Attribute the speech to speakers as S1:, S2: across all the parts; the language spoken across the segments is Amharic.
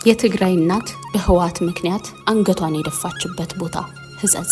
S1: የትግራይ እናት በህወሓት ምክንያት አንገቷን የደፋችበት ቦታ ህጸጽ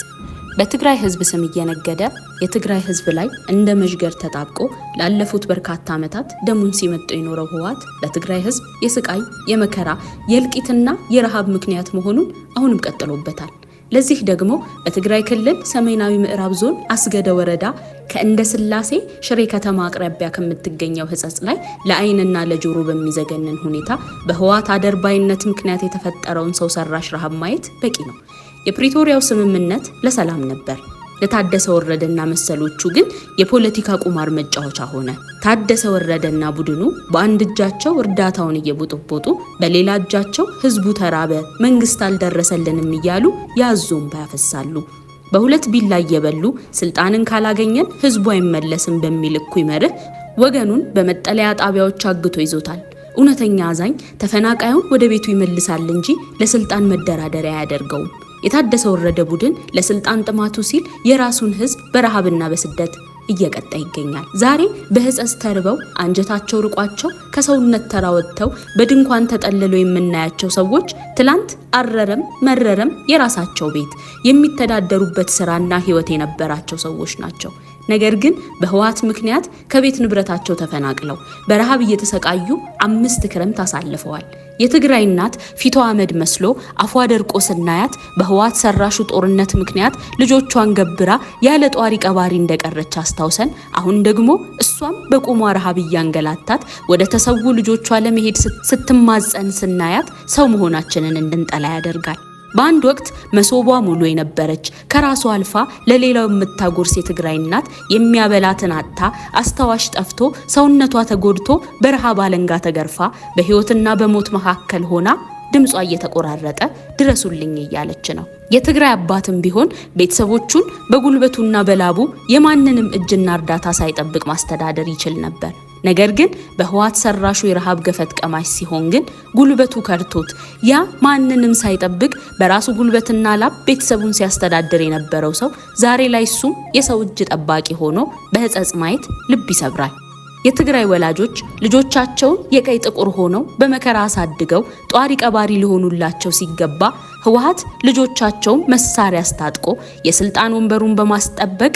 S1: በትግራይ ህዝብ ስም እየነገደ የትግራይ ህዝብ ላይ እንደ መዥገር ተጣብቆ ላለፉት በርካታ ዓመታት ደሙን ሲመጥ የኖረው ህወሓት ለትግራይ ህዝብ የስቃይ የመከራ የእልቂትና የረሃብ ምክንያት መሆኑን አሁንም ቀጥሎበታል። ለዚህ ደግሞ በትግራይ ክልል ሰሜናዊ ምዕራብ ዞን አስገደ ወረዳ ከእንደ ስላሴ ሽሬ ከተማ አቅራቢያ ከምትገኘው ህጸጽ ላይ ለአይንና ለጆሮ በሚዘገንን ሁኔታ በህወሓት አደርባይነት ምክንያት የተፈጠረውን ሰው ሰራሽ ረሃብ ማየት በቂ ነው። የፕሪቶሪያው ስምምነት ለሰላም ነበር። ለታደሰ ወረደና መሰሎቹ ግን የፖለቲካ ቁማር መጫወቻ ሆነ። ታደሰ ወረደና ቡድኑ በአንድ እጃቸው እርዳታውን እየቦጠቦጡ በሌላ እጃቸው ህዝቡ ተራበ፣ መንግስት አልደረሰልንም እያሉ ያዞም ያፈሳሉ። በሁለት ቢላ እየበሉ ስልጣንን ካላገኘን ህዝቡ አይመለስም በሚል እኩይ መርህ ወገኑን በመጠለያ ጣቢያዎች አግቶ ይዞታል። እውነተኛ አዛኝ ተፈናቃዩን ወደ ቤቱ ይመልሳል እንጂ ለስልጣን መደራደሪያ አያደርገውም። የታደሰ ወረደ ቡድን ለስልጣን ጥማቱ ሲል የራሱን ህዝብ በረሃብና በስደት እየቀጣ ይገኛል። ዛሬ በህጸጽ ተርበው አንጀታቸው ርቋቸው ከሰውነት ተራ ወጥተው በድንኳን ተጠልለው የምናያቸው ሰዎች ትላንት አረረም መረረም የራሳቸው ቤት የሚተዳደሩበት ስራና ህይወት የነበራቸው ሰዎች ናቸው። ነገር ግን በህወሓት ምክንያት ከቤት ንብረታቸው ተፈናቅለው በረሃብ እየተሰቃዩ 5 ክረምት አሳልፈዋል። የትግራይ እናት ፊቷ አመድ መስሎ አፏ ደርቆ ስናያት በህወሓት ሰራሹ ጦርነት ምክንያት ልጆቿን ገብራ ያለ ጧሪ ቀባሪ እንደቀረች አስታውሰን አሁን ደግሞ እሷም በቁሟ ረሃብ እያንገላታት ወደ ተሰዉ ልጆቿ ለመሄድ ስትማጸን ስናያት ሰው መሆናችንን እንድንጠላ ያደርጋል። በአንድ ወቅት መሶቧ ሙሉ የነበረች ከራሷ አልፋ ለሌላው የምታጎርስ የትግራይ እናት የሚያበላትን አጥታ አስተዋሽ ጠፍቶ ሰውነቷ ተጎድቶ በረሃብ አለንጋ ተገርፋ በህይወትና በሞት መካከል ሆና ድምጿ እየተቆራረጠ ድረሱልኝ እያለች ነው። የትግራይ አባትም ቢሆን ቤተሰቦቹን በጉልበቱና በላቡ የማንንም እጅና እርዳታ ሳይጠብቅ ማስተዳደር ይችል ነበር። ነገር ግን በህወሓት ሰራሹ የረሃብ ገፈት ቀማሽ ሲሆን ግን ጉልበቱ ከርቶት ያ ማንንም ሳይጠብቅ በራሱ ጉልበትና ላብ ቤተሰቡን ሲያስተዳድር የነበረው ሰው ዛሬ ላይ እሱም የሰው እጅ ጠባቂ ሆኖ በህጸጽ ማየት ልብ ይሰብራል። የትግራይ ወላጆች ልጆቻቸውን የቀይ ጥቁር ሆነው በመከራ አሳድገው ጧሪ ቀባሪ ሊሆኑላቸው ሲገባ ህወሓት ልጆቻቸውን መሳሪያ አስታጥቆ የስልጣን ወንበሩን በማስጠበቅ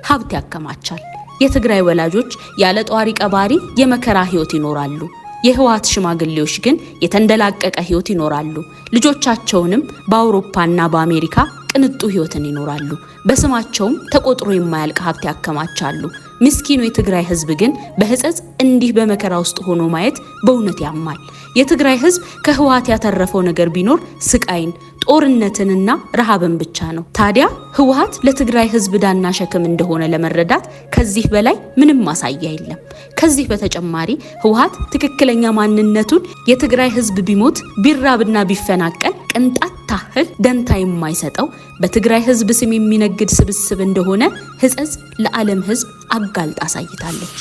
S1: ሀብት ያከማቻል። የትግራይ ወላጆች ያለ ጧሪ ቀባሪ የመከራ ህይወት ይኖራሉ። የህወሓት ሽማግሌዎች ግን የተንደላቀቀ ህይወት ይኖራሉ። ልጆቻቸውንም በአውሮፓና በአሜሪካ ቅንጡ ህይወትን ይኖራሉ። በስማቸውም ተቆጥሮ የማያልቅ ሀብት ያከማቻሉ። ምስኪኑ የትግራይ ህዝብ ግን በህጸጽ እንዲህ በመከራ ውስጥ ሆኖ ማየት በእውነት ያማል። የትግራይ ህዝብ ከህወሓት ያተረፈው ነገር ቢኖር ስቃይን፣ ጦርነትንና ረሃብን ብቻ ነው። ታዲያ ህወሓት ለትግራይ ህዝብ ዳና ሸክም እንደሆነ ለመረዳት ከዚህ በላይ ምንም ማሳያ የለም። ከዚህ በተጨማሪ ህወሓት ትክክለኛ ማንነቱን የትግራይ ህዝብ ቢሞት ቢራብና ቢፈናቀል ቅንጣት ታህል ደንታ የማይሰጠው በትግራይ ህዝብ ስም የሚነግድ ስብስብ እንደሆነ ህጸጽ ለዓለም ህዝብ አጋልጣ አሳይታለች።